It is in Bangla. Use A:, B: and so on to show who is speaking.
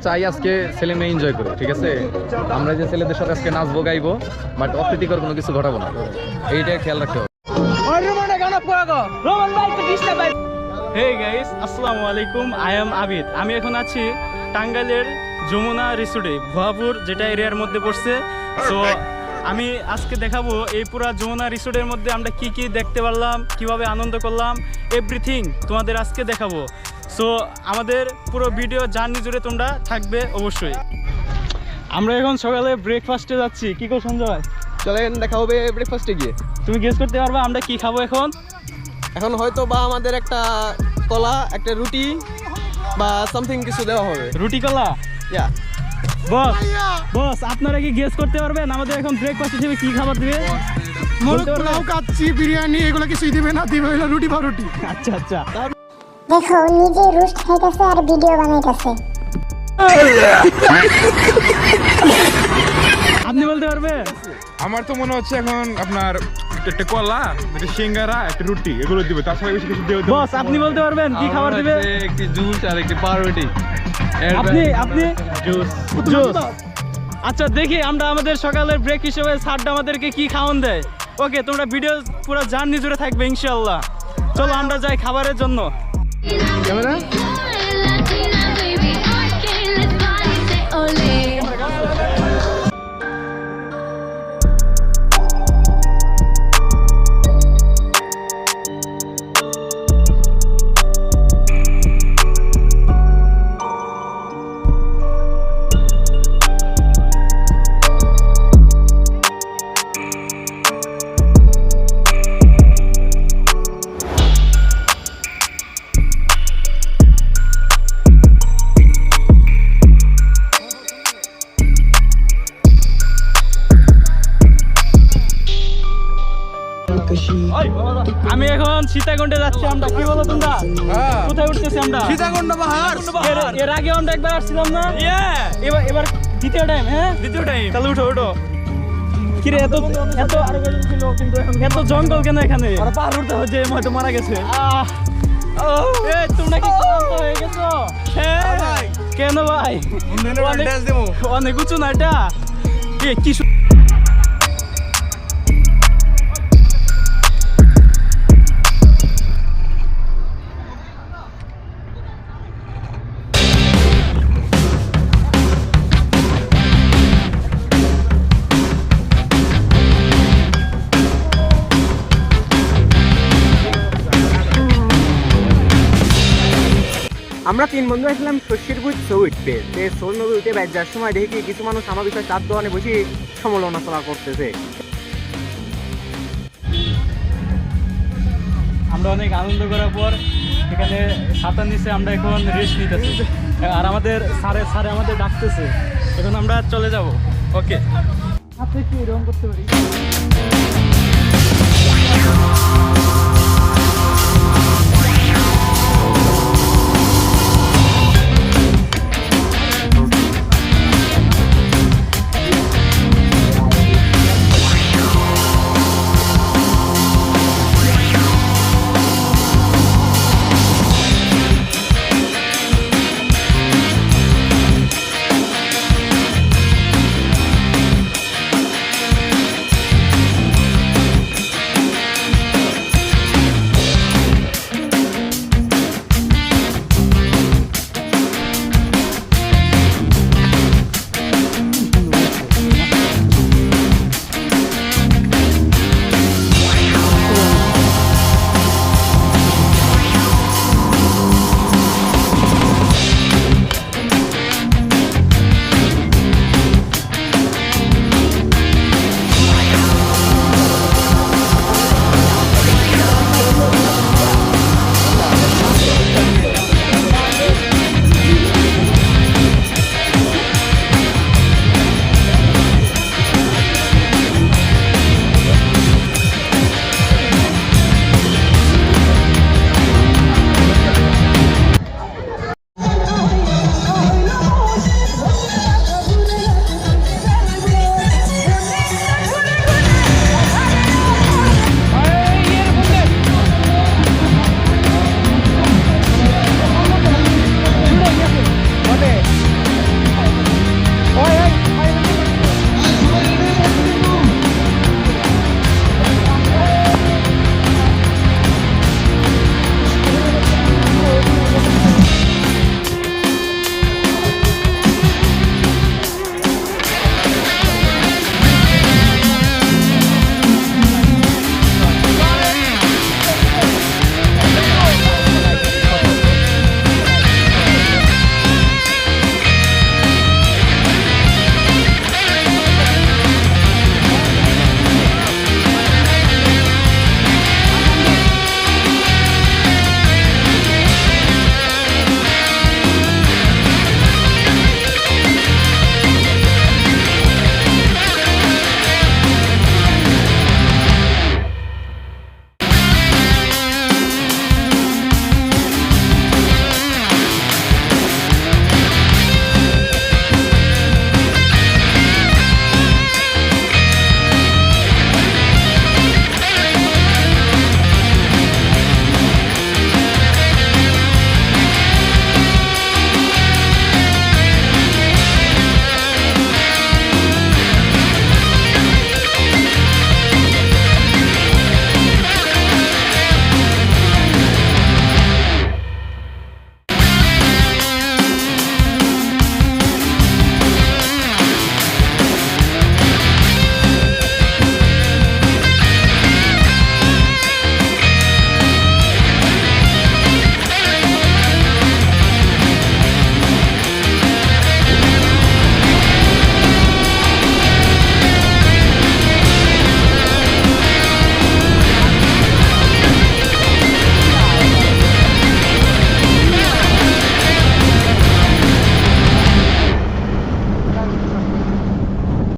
A: চাই আজকে ছেলে মেয়ে এনজয় করে, ঠিক আছে? আমরা যে ছেলেদের সাথে আজকে নাচবো গাইবো, বাট অপ্রীতিকর কোনো কিছু ঘটাবো না, এইটা খেয়াল রাখতে হবে।
B: Hey guys, আসসালামু আলাইকুম, I am আবিদ। আমি এখন আছি টাঙ্গাইলের যমুনা রিসোর্টে, ভুয়াপুর যেটা এরিয়ার মধ্যে পড়ছে। সো আমি আজকে দেখাবো এই পুরো যমুনা রিসোর্টের মধ্যে আমরা কি কি দেখতে পারলাম, কিভাবে আনন্দ করলাম, এভরিথিং তোমাদের আজকে দেখাবো। সো আমাদের পুরো ভিডিও জার্নি জুড়ে তোমরা থাকবে অবশ্যই। আমরা এখন সকালে ব্রেকফাস্টে যাচ্ছি। কি কর সঞ্জয়?
C: চলেন দেখা হবে ব্রেকফাস্টে গিয়ে।
B: তুমি গেস করতে পারবা আমরা কি খাবো এখন?
C: এখন হয়তো বা আমাদের একটা কলা, একটা রুটি বা সামথিং কিছু দেওয়া হবে।
B: রুটি কলা?
C: ইয়া
B: বস বস আপনারা কি গেস করতে পারবেন আমাদের এখন ব্রেকফাস্ট হিসেবে কি খাবার দিবে?
D: মোরগ পোলাও, কাচ্চি, বিরিয়ানি এগুলো কিছুই দিবে না, দিবে হলো রুটি পাউরুটি।
B: আচ্ছা আচ্ছা,
E: দেখো নিজে রোস্ট খাইতেছে আর ভিডিও বানাইতেছে।
B: আপনি বলতে পারবেন?
F: আমার তো মনে হচ্ছে এখন আপনার একটা কলা, একটা সিঙ্গারা, একটা রুটি এগুলো দিবে, তাছাড়া বেশি কিছু দেবে।
B: বস আপনি বলতে পারবেন কি খাবার দিবে?
A: একটি জুস আর একটি পাউরুটি।
B: আপনি জুস। আচ্ছা দেখি আমরা আমাদের সকালের ব্রেক হিসেবে স্যারটা আমাদেরকে কি খাওয়ান দেয়। ওকে, তোমরা ভিডিও পুরো জার্নি জুড়ে থাকবে ইনশাআল্লাহ। চলো আমরা যাই খাবারের জন্য।
A: ক্যামেরা
B: আমি এখন সীতাকুণ্ডে যাচ্ছি। আমরা কি বলো তোমরা? কোথায় উঠতেছি আমরা?
D: সীতাকুণ্ড পাহাড়।
B: এর আগে আমরা একবার আসছিলাম না? এবার দ্বিতীয় টাইম। হ্যাঁ দ্বিতীয় টাইম। তাহলে উঠো উঠো। কিরে এত এত এত জঙ্গল কেন এখানে? পাহাড় উঠতে হচ্ছে, হয়তো মারা গেছে। তোমরা কি ক্লান্ত হয়ে গেছো? হ্যাঁ কেন ভাই? অনেক উঁচু না এটা? কি
G: আমরা 3 বন্ধু আসলাম শশীরপুর সৌদ পেয়ে সৌদ নদী উঠে বাইর যাওয়ার সময় দেখি কিছু মানুষ আমার বিষয়ে চার দোকানে বসে সমালোচনা করতেছে।
B: আমরা অনেক আনন্দ করার পর এখানে ছাতার নিচে আমরা এখন রেস্ট নিতেছি, আর আমাদের স্যারে আমাদের ডাকতেছে। এখন আমরা চলে যাব। ওকে, আপনি কি এরকম করতে পারি?